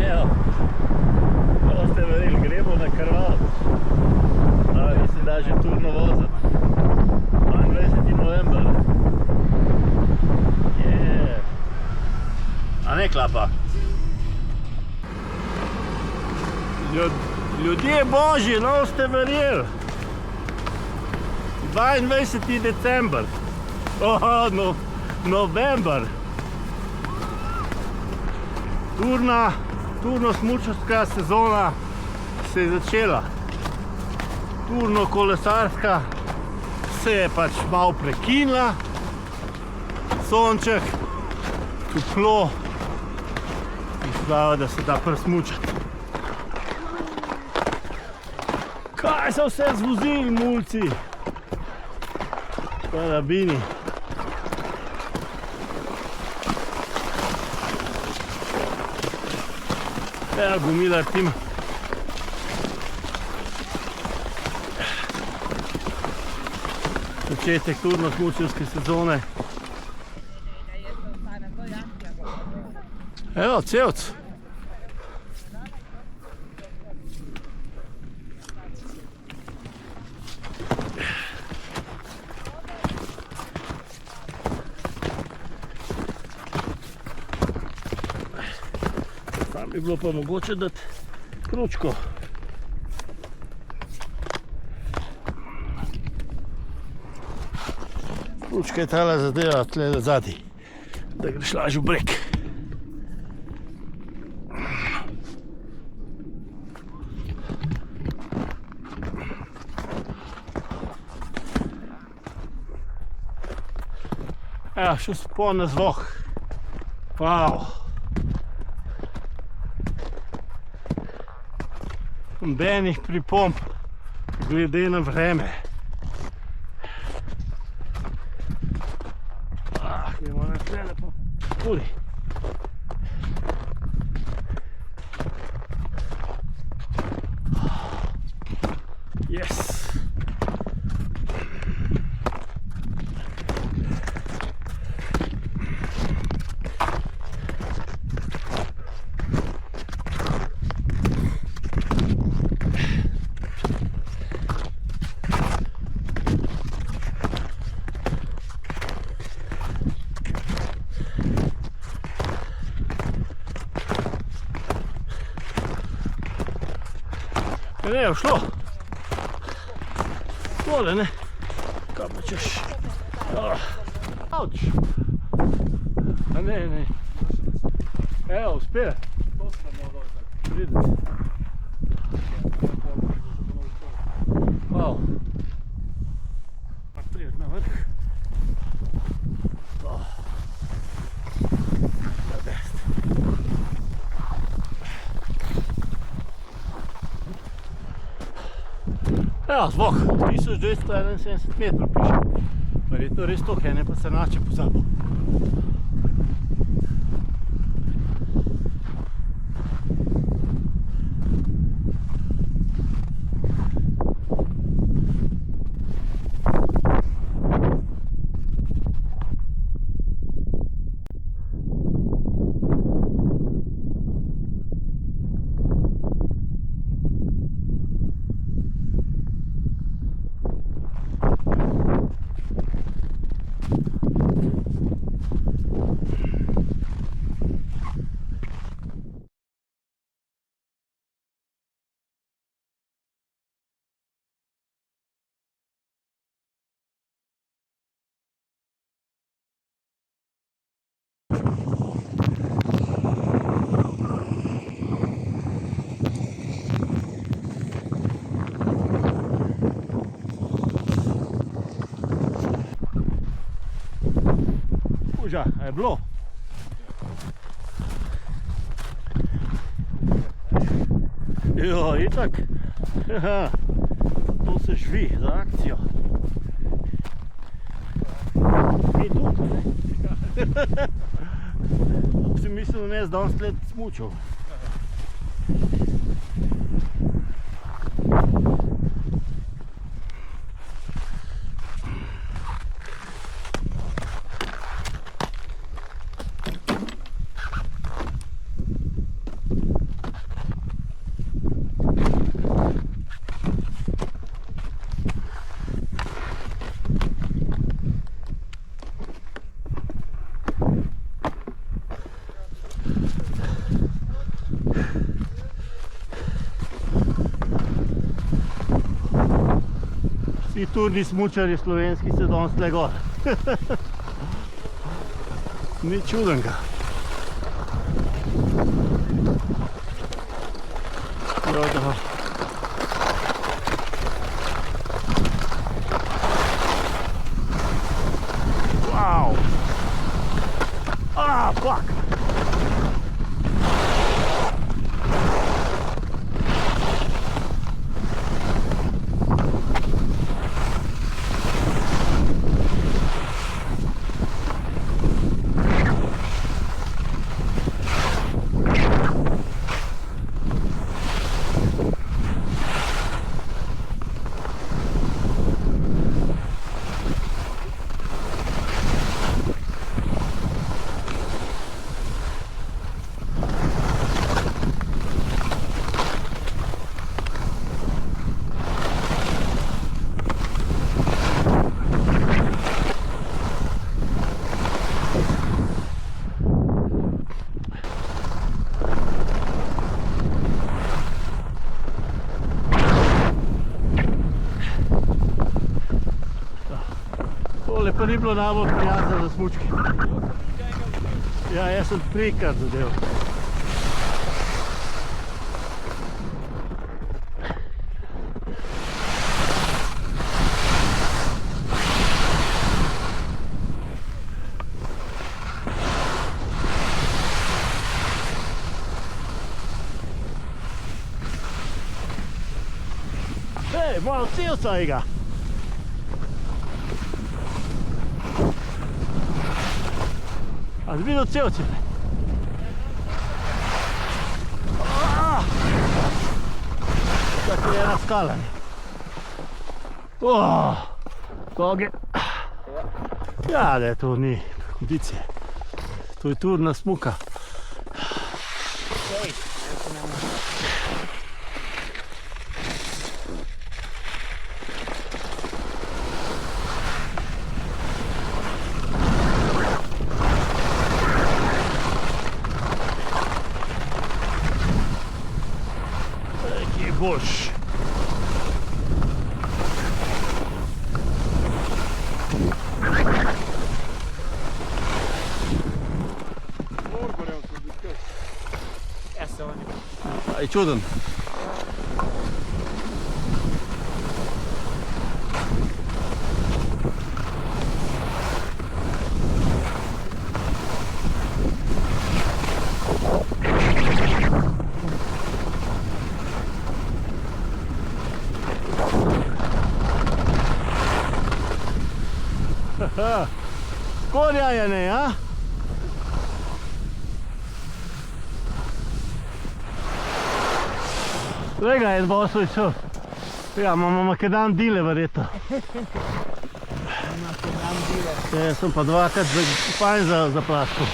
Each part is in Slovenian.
Evo, to ste verili, gremo na Krvavac. Ali se da že turno voziti. 22. november. A ne klapa? Ljudje božji, no ste verjeli. 22. december. November. Turno-smučarska sezona se je začela. Turno-kolesarska se je pač malo prekinila. Sonček, toplo. Izgleda, da se da presmučati. Kaj so vse zvozili, mulci? Karabini. Evo, Gumilar tim. Začetek turno-smučarske sezone. Evo, cevc. Tam bi bilo pa mogoče dati kručko. Kručka je tale zadeva tle zadaj, da greš lažje v breg. Evo, še spon na zvoh. Wow. Nobenih pripomb glede na vreme. Gremo na tle lepo. Kuri. Yes. Ne, je šlo. Tole, ne. Kaj pa češ? Avč. A ne, ne. Evo, uspije. Vidite. Wow. Pa prijet na vrh. Evo, zvok, 1271 metrov piše. Verjetno res to, kaj ne pa se nače pozabil. Kuža, a je bilo? Jo, itak. To se živi za akcijo. I tu. Si mislil, da ne z danes let smučil. Vsi turni smučarji slovenski se danes tle gor. Ni čudenega. Wow! Ah, fuck! Tole pa ni bilo najbolj prijazno za smučke. Ja, jaz sem trikrat zadev. Hej, malo celca iga. A si videl celci? Tako je ena skala. Koge. Ja, da to ni kondicije. To je turna smuka. Boš. Aj čuden. Skorja je ne, a? Vega je zbosel šel. Ja, imamo makedan dile verjetno. Makedan dile. Ja, sem pa dvakrat fajn zaplaskal.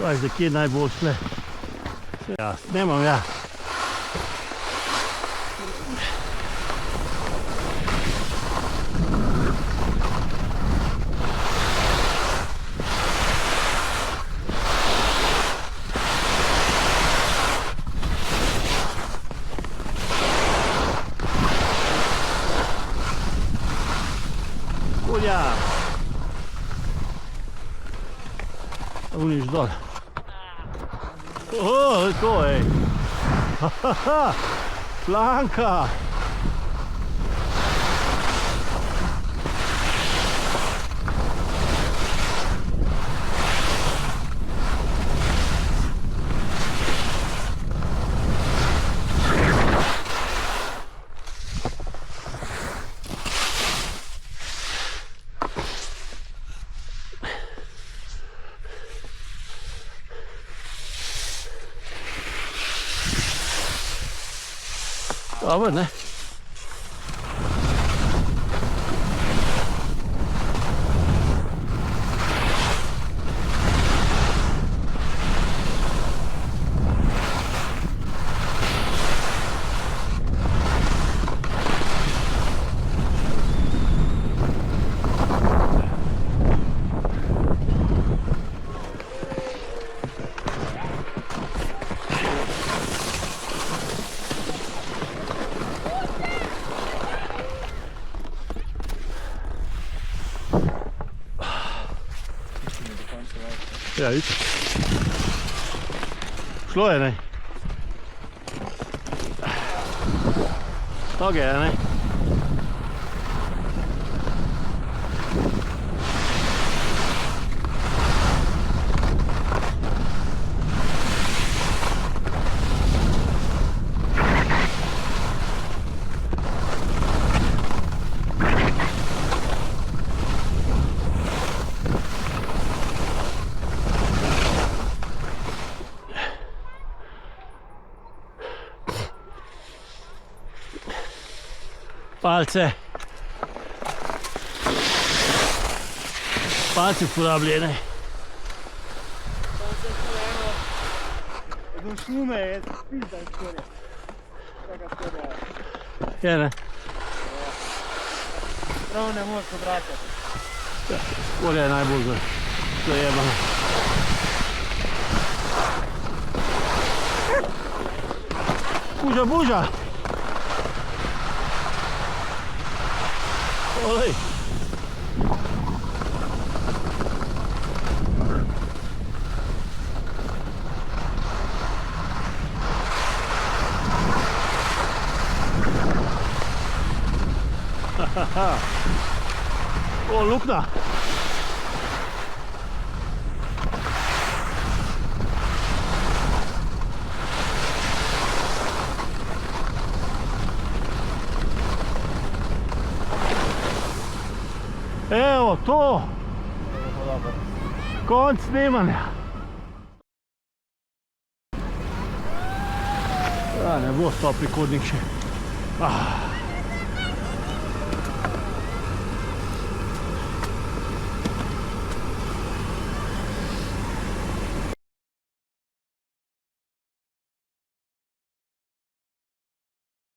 Kaj, za kje naj bo šle? Ja, snemam, ja. Kolja! Uniš dol. To ej. Planka. Dobro, ne? Ja, vidiš. Šlo je, ne? Tako je, ne? Palce. Palce uporabljene. Do šume je pizda skoraj. Taka skoraj. Je, ne? Prav ne moreš obračati. Skoraj je najbolj zajebano. Buža, buža! Olej! O, luknja! Evo to! Konc snemanja! Ja, ne bo stopil kodnik še.